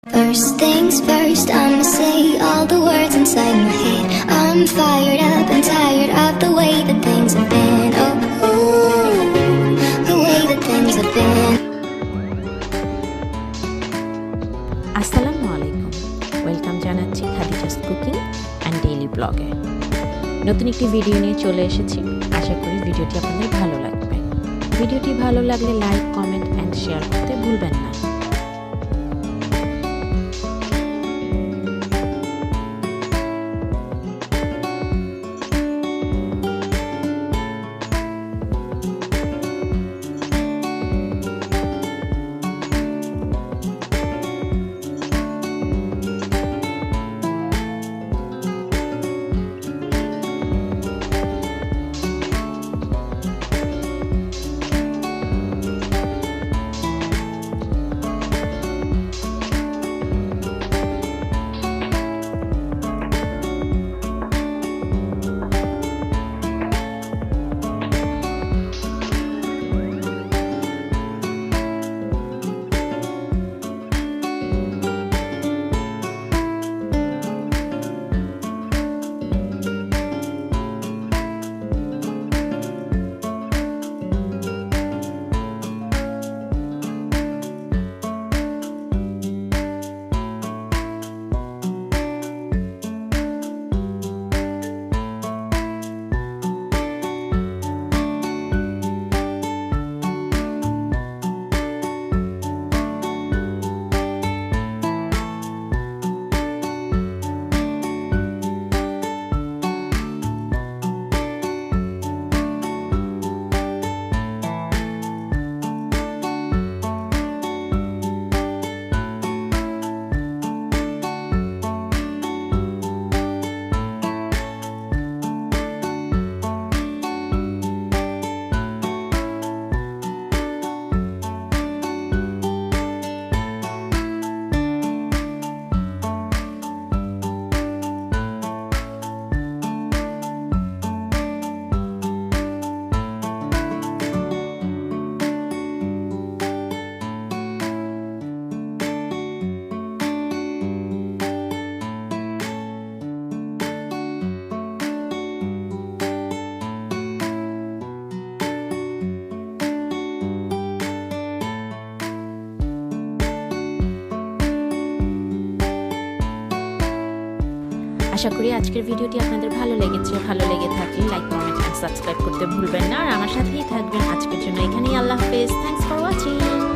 First things first, I'ma say all the words inside my head. I'm fired up and tired of the way that things have been. Oh, ooh, the way that things have been. আসসালামু আলাইকুম, welcome জানাচ্ছি Khadija's cooking and daily ব্লগে। নতুন একটি video নিয়ে চলে এসেছি। আশা করি ভিডিওটি আপনাদের ভালো লাগবে। ভিডিওটি ভালো লাগলে লাইক, কমেন্ট অ্যান্ড শেয়ার করতে ভুলবেন না। আশা করি আজকের ভিডিওটি আপনাদের ভালো লেগেছে। ভালো লেগে থাকলে লাইক, কমেন্ট অ্যান্ড সাবস্ক্রাইব করতে ভুলবেন না। আর আমার সাথেই থাকবেন। আজকের জন্য এখানেই আল্লাহ হাফেজ। Thanks for watching.